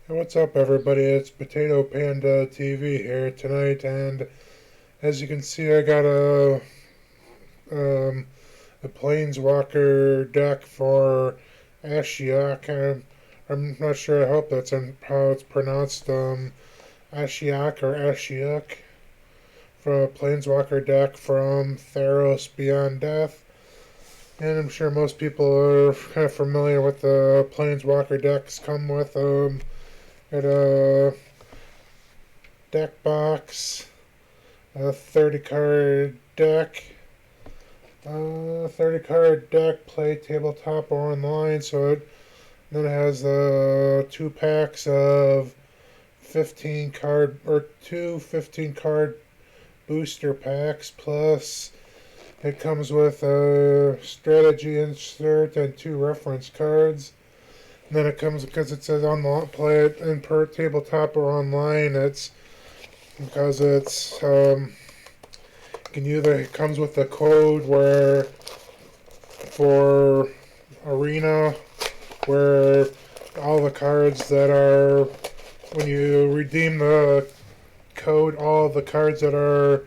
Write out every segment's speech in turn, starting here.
Hey, what's up, everybody? It's Potato Panda TV here tonight, and as you can see, I got um, a Planeswalker deck for Ashiok. I'm not sure. I hope how it's pronounced. Ashiok or Ashiok, for a Planeswalker deck from Theros Beyond Death. And I'm sure most people are kind of familiar with the Planeswalker decks come with. Got a deck box, a 30 card deck, 30 card deck, play tabletop or online. Then it has two packs of 15 card or two 15 card booster packs, plus it comes with a strategy insert and two reference cards. And then it comes because it says on the play it in per tabletop or online. It's because it's can either it comes with a code where for arena where all the cards that are when you redeem the code, all the cards that are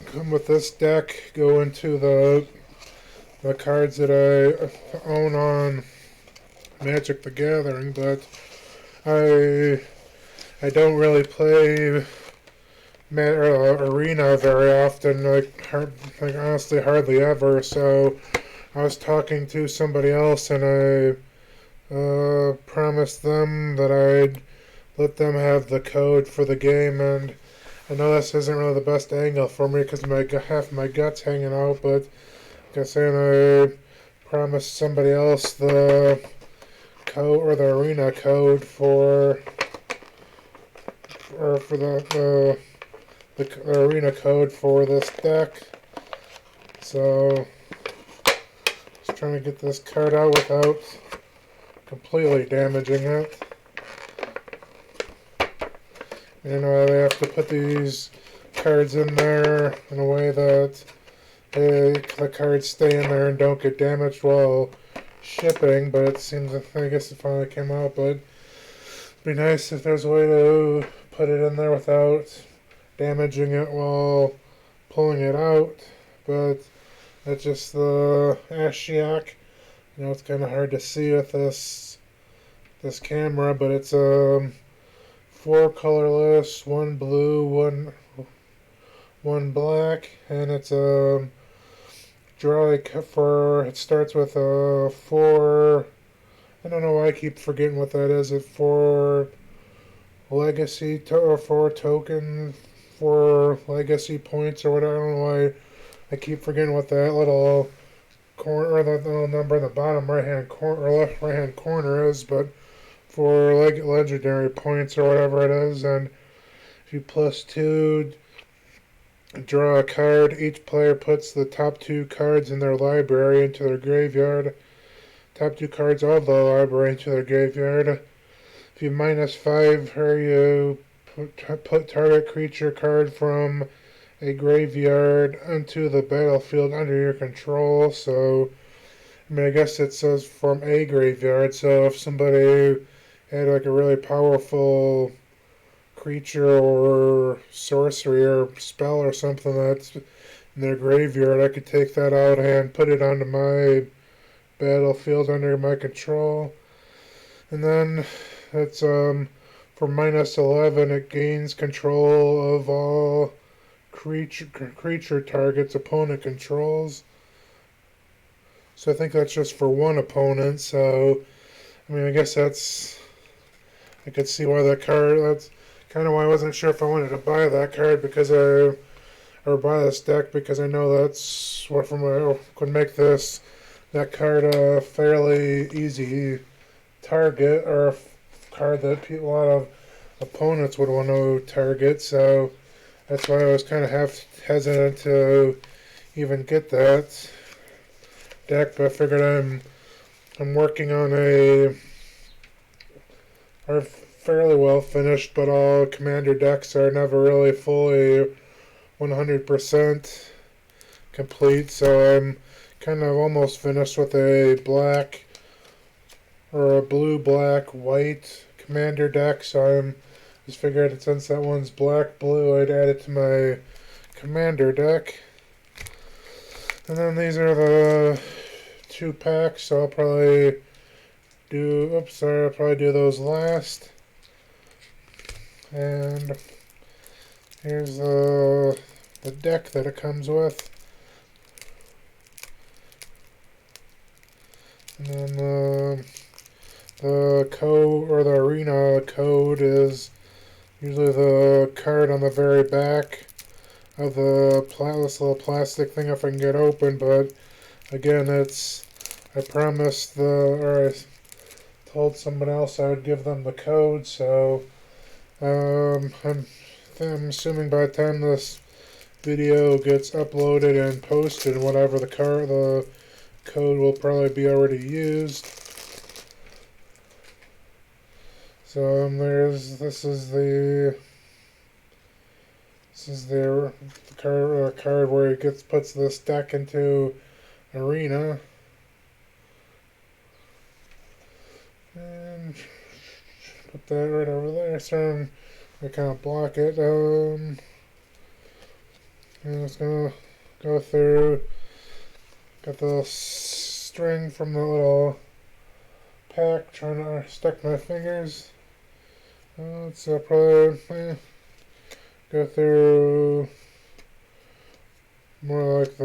come with this deck go into the cards that I own on Magic the Gathering. But I I don't really play arena very often, like honestly hardly ever. So I was talking to somebody else, and I promised them that I'd let them have the code for the game. And I know this isn't really the best angle for me because half my gut's hanging out, but like I said, I promised somebody else the code or the arena code for the arena code for this deck. So just trying to get this card out without completely damaging it. And they have to put these cards in there in a way that the cards stay in there and don't get damaged while shipping. But it seems, I guess it finally came out. But it'd be nice if there's a way to put it in there without damaging it while pulling it out. But that's just the Ashiok. You know, it's kind of hard to see with this camera, but it's four colorless, one blue, one black, and it's it starts with a four. I don't know why I keep forgetting what that is. It's for or for token for legacy points or whatever. I don't know why I keep forgetting what that little corner or the little number in the bottom right hand corner or left right hand corner is, but for legendary points or whatever it is. And if you plus two, draw a card. Each player puts the top two cards in their library into their graveyard. Top two cards of the library into their graveyard. If you minus five her, you put target creature card from a graveyard into the battlefield under your control. So, I mean, I guess it says from a graveyard. So if somebody had like a really powerful creature or sorcery or spell or something that's in their graveyard, I could take that out and put it onto my battlefield under my control. And then it's for minus 11, it gains control of all creature targets opponent controls. So I think that's just for one opponent. So I mean, I guess I could see why that card. That's kind of why I wasn't sure if I wanted to buy that card or buy this deck, because I know that's what could make that card a fairly easy target, or a card that a lot of opponents would want to target. So that's why I was kind of half hesitant to even get that deck. But I figured I'm working on are fairly well finished, but all commander decks are never really fully 100% complete. So I'm kind of almost finished with a black or a blue, black, white commander deck, so I'm just figured that since that one's black blue, I'd add it to my commander deck. And then these are the 2 packs, so I'll probably do. Oops, sorry, I'll probably do those last. And here's the deck that it comes with. And then the code or the arena code is usually the card on the very back of this little plastic thing if I can get open. But again, I promised or I told someone else I would give them the code, so I'm assuming by the time this video gets uploaded and posted, whatever the code will probably be already used. So this is the card where he puts this deck into arena. And put that right over there, so I can't block it. And it's gonna go through. Got the string from the little pack, trying to stick my fingers. Let's probably go through more like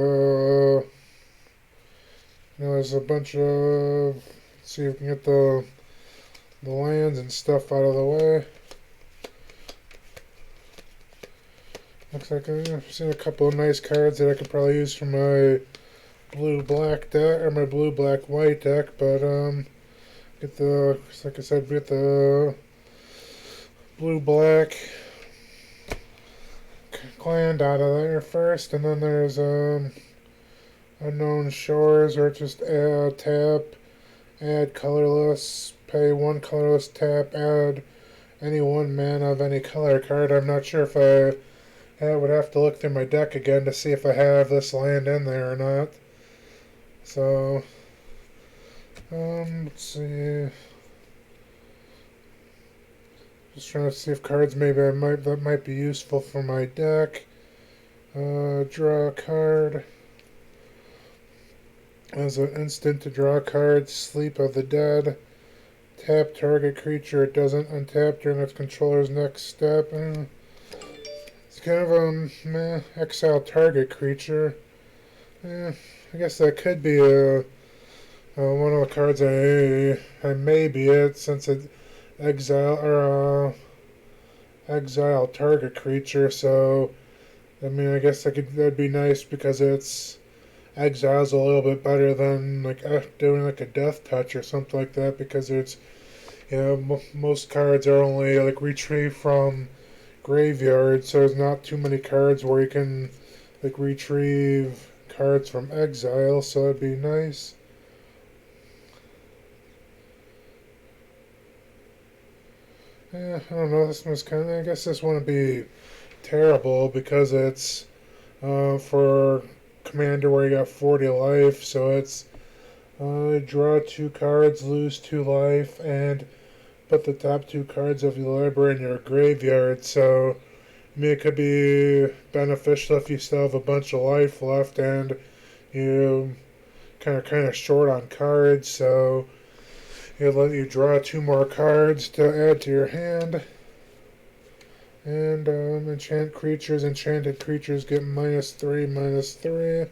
there's a bunch of. Let's see if we can get the lands and stuff out of the way. Looks like I've seen a couple of nice cards that I could probably use for my blue-black deck, or my blue-black-white deck, but like I said, get the blue-black land out of there first, and then there's Unknown Shores, or just add colorless, pay 1 colorless, tap, add any 1 mana of any color card. I'm not sure if I would have to look through my deck again to see if I have this land in there or not. So, let's see. Just trying to see if cards that might be useful for my deck. Draw a card. As an instant to draw a card, Sleep of the Dead. Tap target creature. It doesn't untap during its controller's next step. It's kind of exile target creature. I guess that could be one of the cards I may be it, since it exile target creature. So I mean, I guess that'd be nice because it's exiles a little bit better than like doing like a death touch or something like that, because it's most cards are only like retrieved from graveyard, so there's not too many cards where you can like retrieve cards from exile, so that'd be nice. I don't know, this one's I guess this wouldn't be terrible because it's for commander where you got 40 life, so it's draw 2 cards, lose 2 life, and put the top 2 cards of your library in your graveyard. So I mean, it could be beneficial if you still have a bunch of life left and you kind of short on cards, so it'll let you draw 2 more cards to add to your hand. And enchanted creatures get -3.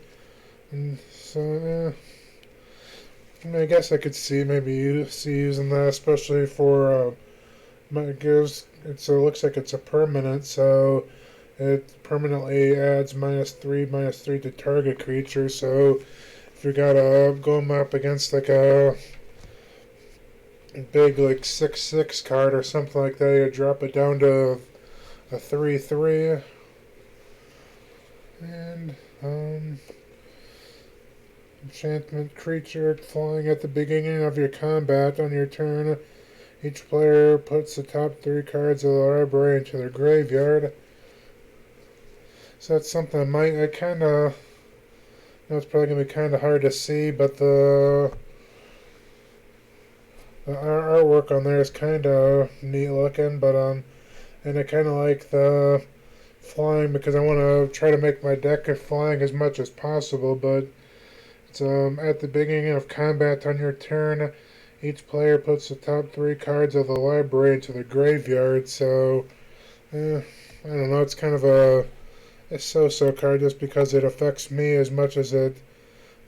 And so, I mean, I guess I could see using that, especially for it looks like it's a permanent, so it permanently adds -3 to target creature. So if you gotta go up against like a big like 6/6 card or something like that, you drop it down to a 3/3. And enchantment creature flying at the beginning of your combat on your turn. Each player puts the top 3 cards of the library into their graveyard. So that's something I kind of know it's probably going to be kind of hard to see, but The artwork on there is kind of neat looking, but and I kind of like the flying because I want to try to make my deck of flying as much as possible. But it's at the beginning of combat on your turn, each player puts the top three cards of the library into the graveyard. So I don't know. It's kind of a so-so card just because it affects me as much as it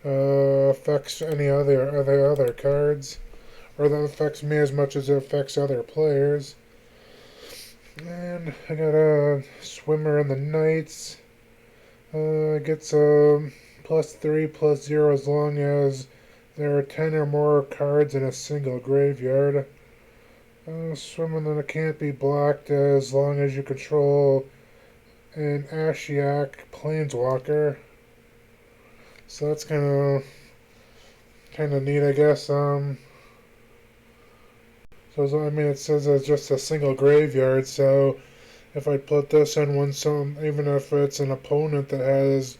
affects any other cards, or that affects me as much as it affects other players. And I got a swimmer in the Knights. Gets a +3/+0 as long as there are 10 or more cards in a single graveyard. Swimming that can't be blocked as long as you control an Ashiok Planeswalker. So that's kind of neat, I guess. So I mean, it says it's just a single graveyard. So if I put this in even if it's an opponent that has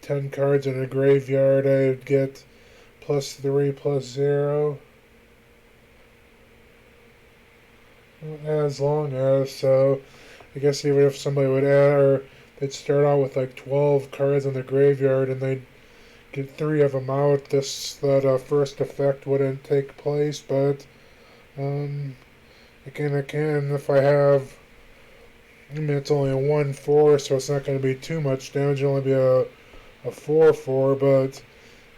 10 cards in a graveyard, I'd get +3/+0. As long as, so I guess even if somebody would add, or they'd start out with like 12 cards in the graveyard and they'd get 3 of them out, that first effect wouldn't take place. But um, again, if I have, I mean, it's only a 1/4, so it's not going to be too much damage. It'll only be a 4/4, but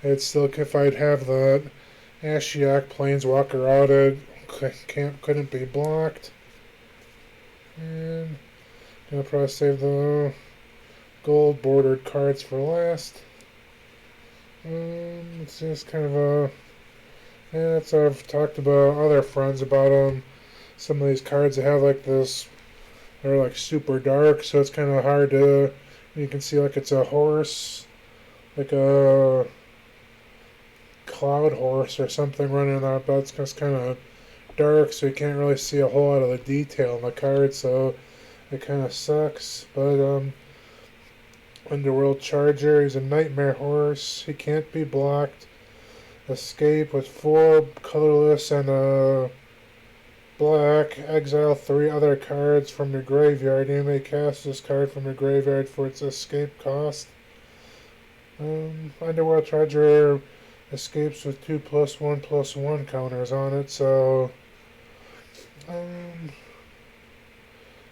it's still, if I'd have the Ashiok Planeswalker out, it couldn't be blocked. And I'll probably save the gold bordered cards for last. It's just kind of yeah, it's, I've talked about other friends about some of these cards that have like this, they're like super dark, so it's kind of hard to, you can see like it's a horse, like a cloud horse or something running out, but it's just kind of dark, so you can't really see a whole lot of the detail in the card, so it kind of sucks. But Underworld Charger, he's a nightmare horse. He can't be blocked. Escape with 4 colorless and a black. Exile 3 other cards from your graveyard. You may cast this card from your graveyard for its escape cost. Underworld Charger escapes with 2+1/+1 counters on it, so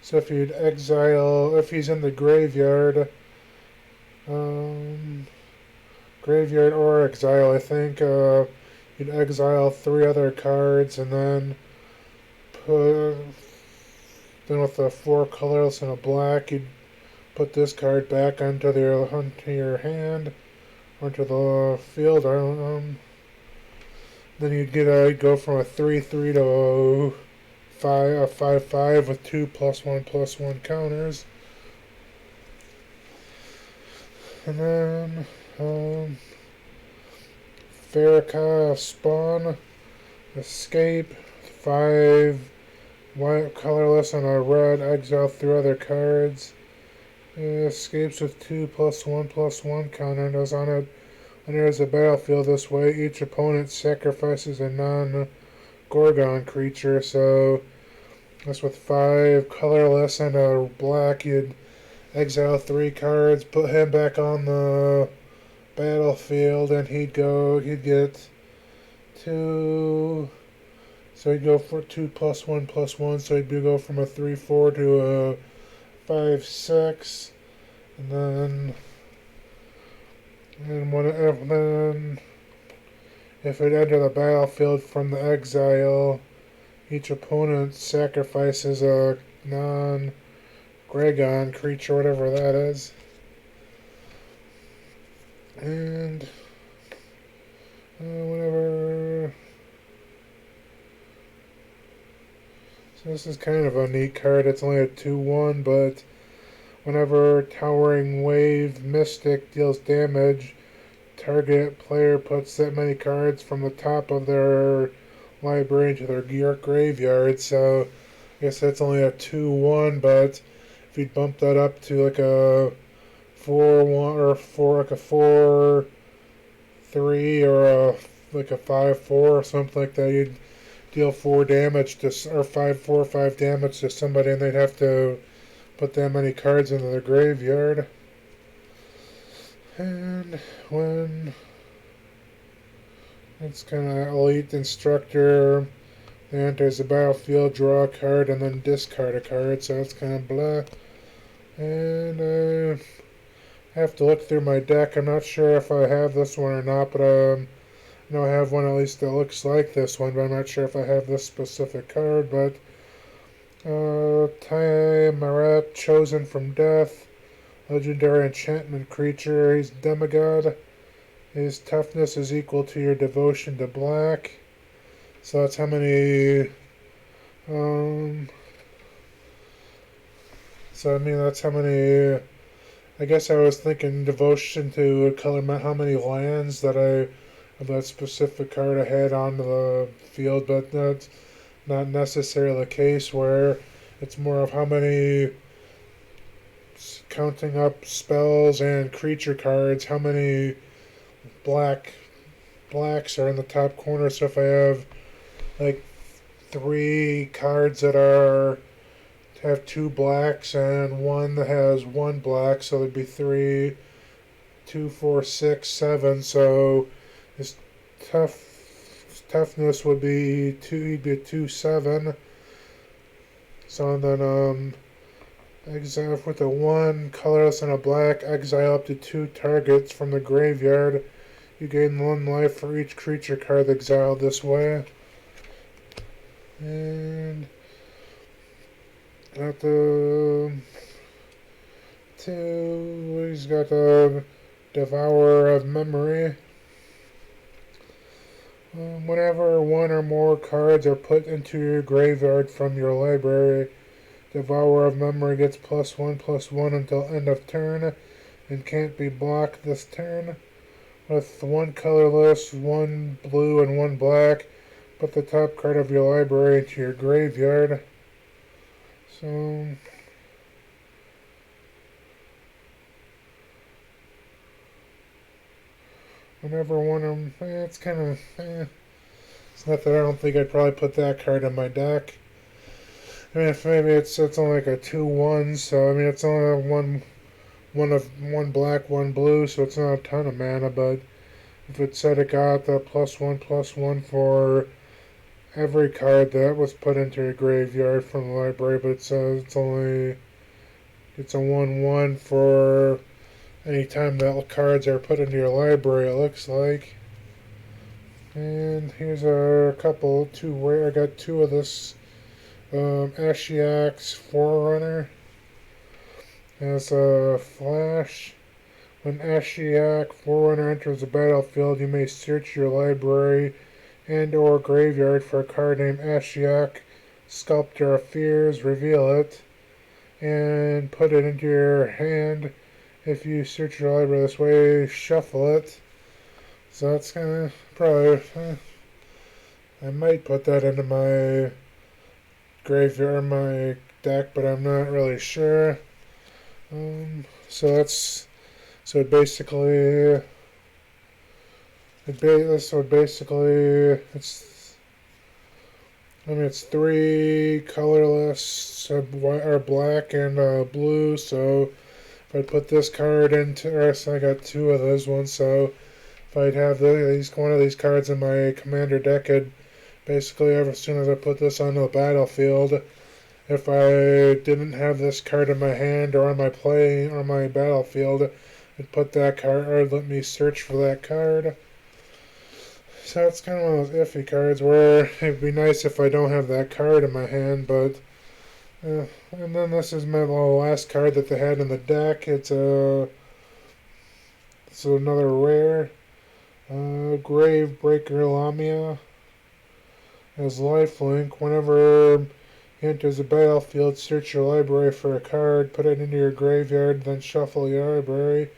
so if you'd exile, if he's in the graveyard, graveyard or exile, I think, you'd exile 3 other cards and then with the 4 colorless and a black, you'd put this card back onto your hand, onto the field. Then you'd go from a 3/3 to a 5/5 with 2+1/+1 counters. And then Farrakha Spawn, Escape, 5 white colorless and a red, exile 3 other cards. Escapes with 2+1/+1 counters on it. When there's a battlefield this way, each opponent sacrifices a non-Gorgon creature, so that's with 5 colorless and a black, you'd exile 3 cards, put him back on the battlefield, and he'd get 2, so he'd go for 2+1/+1, so he'd go from a 3/4 to a 5/6, and then if it entered the battlefield from the exile, each opponent sacrifices a non-Gregon creature, whatever that is. And whenever, so this is kind of a neat card. It's only a 2/1, but whenever Towering Wave Mystic deals damage, target player puts that many cards from the top of their library into their graveyard. So I guess that's only a 2/1, but if you bump that up to like a 4/1 or like a 4/3 or like a 5/4 or something like that, you'd deal 4 damage to, or 4 or 5 damage to somebody, and they'd have to put that many cards into the graveyard. And when it's kind of elite instructor, they enters the battlefield, draw a card, and then discard a card, so it's kind of blah. And I have to look through my deck. I'm not sure if I have this one or not, but I know I have one at least that looks like this one, but I'm not sure if I have this specific card. But Marat, Chosen from Death, legendary enchantment creature. He's demigod. His toughness is equal to your devotion to black. So that's how many. That's how many. I guess I was thinking devotion to color, how many lands that of that specific card I had on the field, but that's not necessarily the case, where it's more of how many, counting up spells and creature cards, how many blacks are in the top corner. So if I have like 3 cards that have 2 blacks and one that has 1 black, so there'd be 3, 2, 4, 6, 7. So his toughness would be 2. He'd be a 2/7. So then exile with a 1 colorless and a black. Exile up to 2 targets from the graveyard. You gain 1 life for each creature card exiled this way. And got the 2. He's got the Devourer of Memory. Whenever 1 or more cards are put into your graveyard from your library, Devourer of Memory gets +1/+1 until end of turn and can't be blocked this turn. With 1 colorless, 1 blue, and 1 black, put the top card of your library into your graveyard. So whenever one of them, it's kind of, it's not that I don't think I'd probably put that card in my deck. I mean, if maybe it's only like a 2/1, so I mean it's only one black, 1 blue, so it's not a ton of mana. But if it said it got the +1/+1 for every card that was put into your graveyard from the library, but it says it's a 1/1 for any time that cards are put into your library, it looks like. And here's a couple, 2 rare. I got 2 of this Ashiok's Forerunner. As a flash, when Ashiok Forerunner enters the battlefield, you may search your library and or graveyard for a card named Ashiok, Sculptor of Fears, reveal it, and put it into your hand. If you search your library this way, shuffle it. So that's kind of probably, I might put that into my graveyard, my deck, but I'm not really sure. This would basically, it's 3 colorless, or black and blue. So if I put this card into, so I got 2 of those ones. So if I'd have one of these cards in my commander deck, I'd basically, as soon as I put this on the battlefield, if I didn't have this card in my hand or on my battlefield, I'd put that card, or let me search for that card. So it's kind of one of those iffy cards where it'd be nice if I don't have that card in my hand, but and then this is my last card that they had in the deck. It's another rare, Gravebreaker Lamia. As lifelink, whenever he enters the battlefield, search your library for a card, put it into your graveyard, then shuffle your library.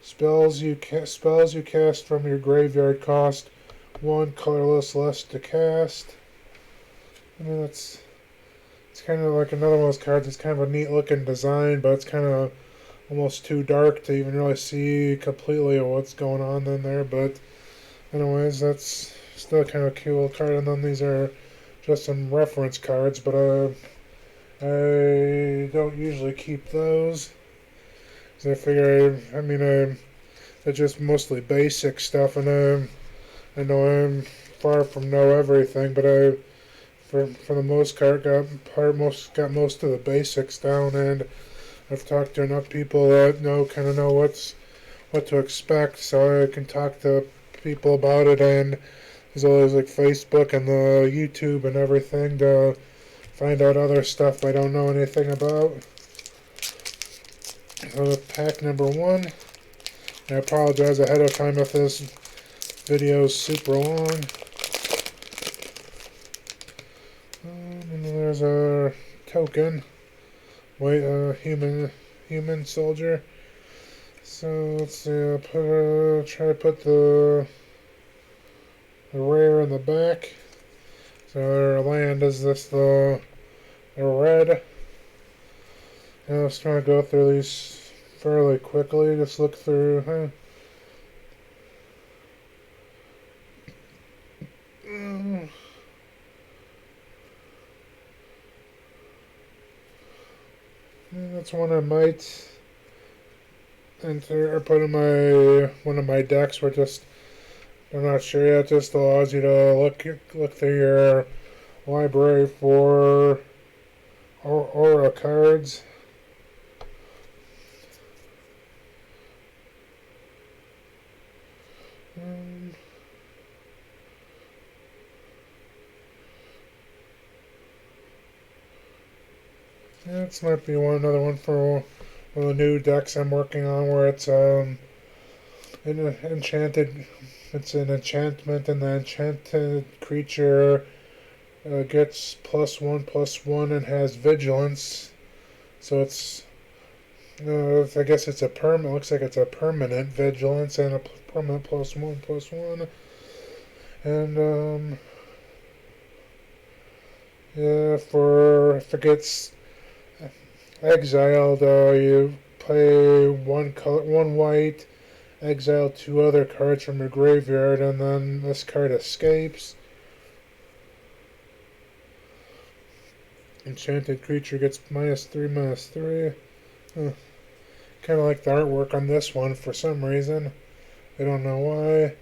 Spells you cast from your graveyard cost 1 colorless less to cast. I mean, it's kind of like another one of those cards. It's kind of a neat looking design, but it's kind of almost too dark to even really see completely what's going on in there. But anyways, that's still kind of a cool card. And then these are just some reference cards, but I don't usually keep those. So I figure, they're just mostly basic stuff, and I know I'm far from know everything, but for the most part, got most of the basics down, and I've talked to enough people that kind of know what to expect, so I can talk to people about it. And there's always like Facebook and the YouTube and everything to find out other stuff I don't know anything about. So pack number one. I apologize ahead of time if this video is super long. And then there's a token, human soldier. So let's see. Try to put the rare in the back. So our land is the red. And let's try to go through these fairly quickly. Just look through. That's one I might enter or put in one of my decks. I'm not sure yet. Just allows you to look through your library for aura cards. This might be another one for one of the new decks I'm working on, where it's enchanted. It's an enchantment, and the enchanted creature gets +1/+1 and has vigilance. So it's I guess it's a permanent. Looks like it's a permanent vigilance and a permanent +1/+1. And yeah, if it gets exiled, you play one white, exile 2 other cards from your graveyard, and then this card escapes. Enchanted creature gets -3/-3. Kind of like the artwork on this one for some reason. I don't know why.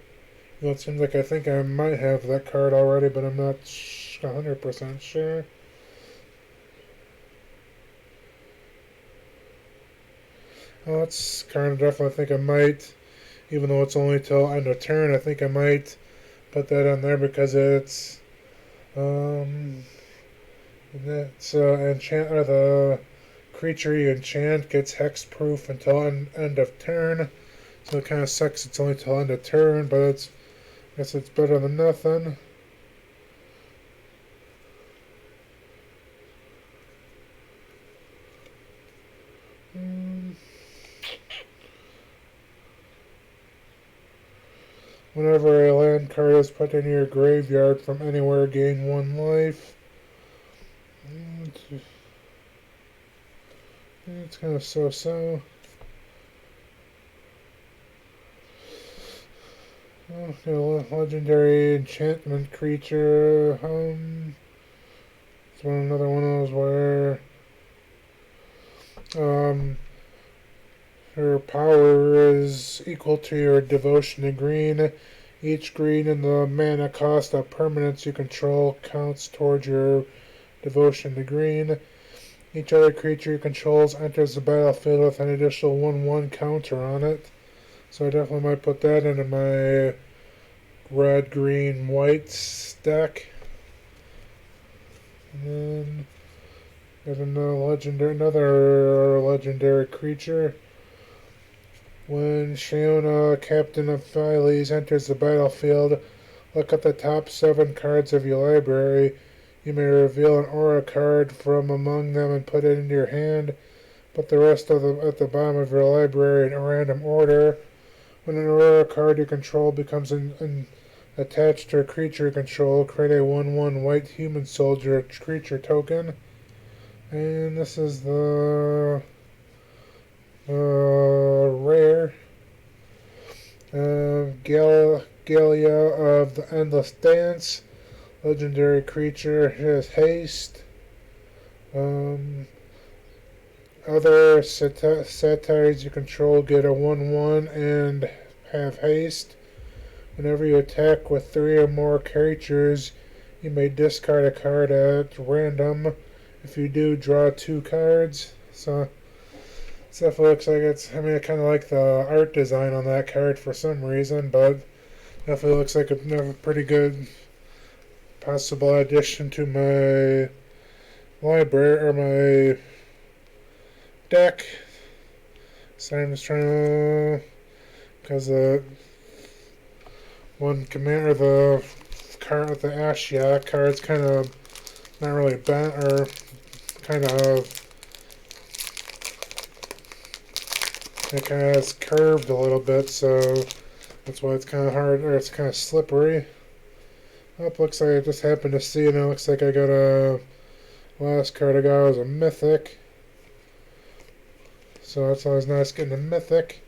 It seems like I think I might have that card already, but I'm not 100% sure. Well, that's kind of definitely. I think I might, even though it's only till end of turn, I think I might put that in there because it's enchant, or the creature you enchant gets hexproof until end of turn. So it kind of sucks. It's only till end of turn, but I guess it's better than nothing. Whenever a land card is put into your graveyard from anywhere, gain 1 life. It's kind of so-so. Legendary enchantment creature. It's another one of those where her power is equal to your devotion to green. Each green in the mana cost of permanents you control counts towards your devotion to green. Each other creature you control enters the battlefield with an additional 1/1 counter on it. So I definitely might put that into my red, green, white deck. And then there's another legendary creature. When Shiona, Captain of Philes, enters the battlefield, look at the top 7 cards of your library. You may reveal an aura card from among them and put it into your hand. Put the rest at the bottom of your library in a random order. When an aura card you control becomes attached to a creature you control, create a 1/1 white human soldier creature token. And this is the rare Galia of the Endless Dance. Legendary creature has haste. Other satires you control get a 1/1 and have haste. Whenever you attack with 3 or more creatures, you may discard a card at random. If you do, draw 2 cards. So stuff looks like it's. I mean, I kind of like the art design on that card for some reason, but definitely looks like a pretty good possible addition to my library or my deck. So I'm just trying to, because the one commander, the card with the Ashiok card's kind of not really bent or kind of it kind of is curved a little bit, so that's why it's kind of hard, or it's kind of slippery. It looks like I just happened to see it, and it looks like I got a last card I got was a mythic. So that's always nice getting a mythic.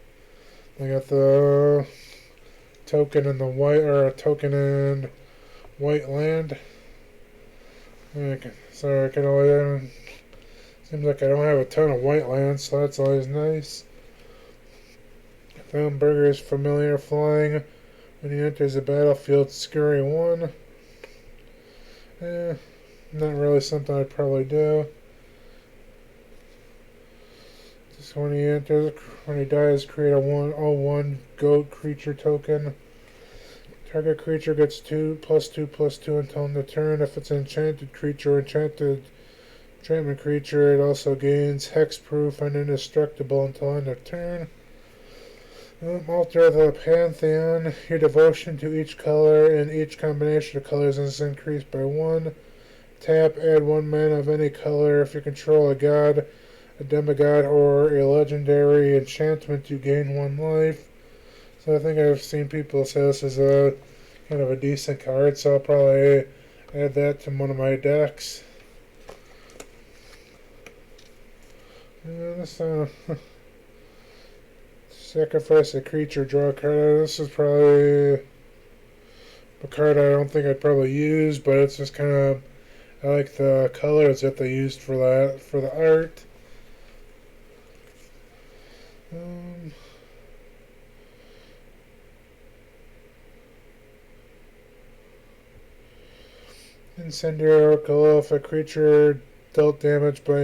I got the token in the white, or a token in white land. Okay, so I can only, seems like I don't have a ton of white land, so that's always nice. Thunberger is familiar flying. When he enters the battlefield, scurry 1. Not really something I'd probably do. Just when he dies, create a 1/1 goat creature token. Target creature gets 2/2/2 until end of turn. If it's an enchanted creature or enchantment creature, it also gains hexproof and indestructible until end of turn. Alter the Pantheon. Your devotion to each color and each combination of colors is increased by 1. Tap, add 1 mana of any color. If you control a god, a demigod, or a legendary enchantment, you gain 1 life. So I think I've seen people say this is a kind of a decent card, so I'll probably add that to one of my decks. Sacrifice a creature, draw a card. This is probably a card I don't think I'd probably use, but it's just kind of, I like the colors that they used for that, for the art. Incendiary Oracle. If a creature dealt damage by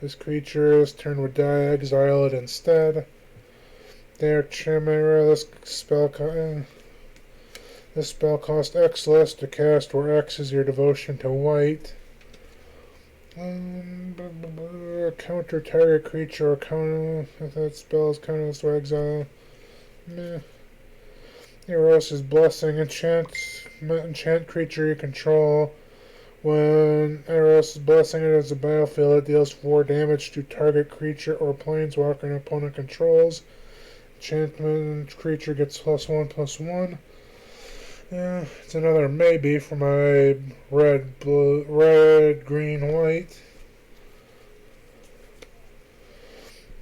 this creature, this turn would die, exile it instead. Their Chimera. This spell costs X less to cast, where X is your devotion to white. Counter target creature or counter. If that spell is counterless to exile. Meh. Eros' Blessing. Enchant creature you control. When Eros' Blessing enters the battlefield, it deals 4 damage to target creature or planeswalker an opponent controls. Enchantment creature gets +1/+1. Yeah, it's another maybe for my red, green, white.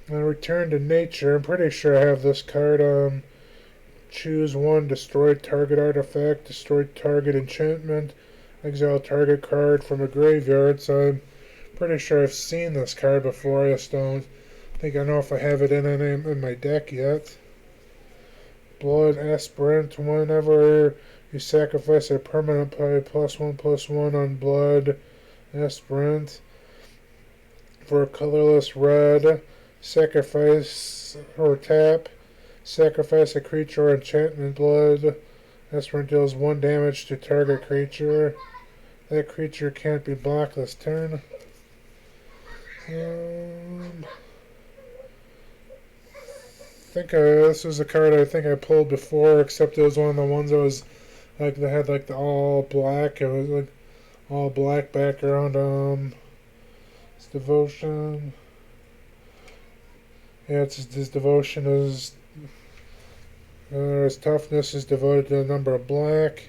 I return to nature. I'm pretty sure I have this card. Choose 1, destroy target artifact, destroy target enchantment, exile target card from a graveyard. So I'm pretty sure I've seen this card before. I just don't think I know if I have it in my deck yet. Blood Aspirant. Whenever you sacrifice a permanent, play +1/+1 on Blood Aspirant. For a colorless red, sacrifice or tap. Sacrifice a creature or enchantment. Blood Aspirant deals 1 damage to target creature. That creature can't be blocked this turn. I think this was a card I think I pulled before, except it was one of the ones that was like they had like the all black. It was like all black background. It's devotion. Yeah, it's his devotion is his toughness is devoted to the number of black.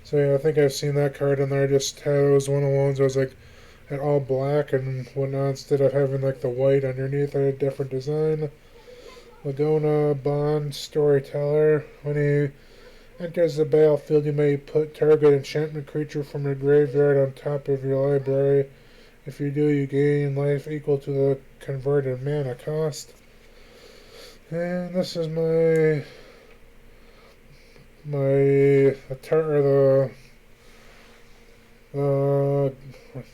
So yeah, I think I've seen that card in there. Just had it was one of the ones that was like had all black and whatnot instead of having like the white underneath. I had a different design. Laguna Bond Storyteller. When he Enters the battlefield, you may put target enchantment creature from your graveyard on top of your library. If you do, you gain life equal to the converted mana cost. And this is the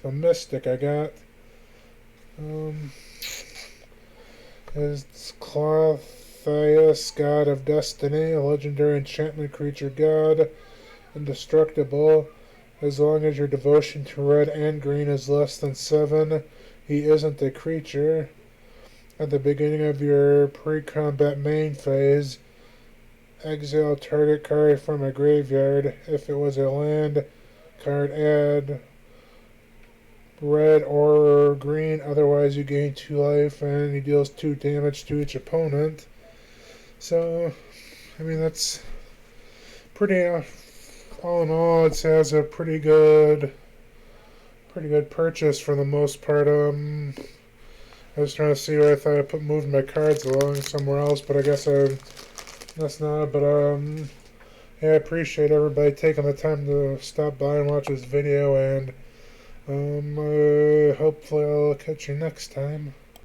mystic I got. Is Clothias, God of Destiny, a legendary enchantment creature god, indestructible. As long as your devotion to red and green is less than 7, he isn't a creature. At the beginning of your pre-combat main phase, exile target card from a graveyard. If it was a land card, add red or green, otherwise you gain 2 life and he deals 2 damage to each opponent. So, I mean, that's pretty, all in all, it has a pretty good purchase for the most part. I was trying to see where I thought I moved my cards along somewhere else, but I guess that's not. But yeah, I appreciate everybody taking the time to stop by and watch this video, and hopefully I'll catch you next time.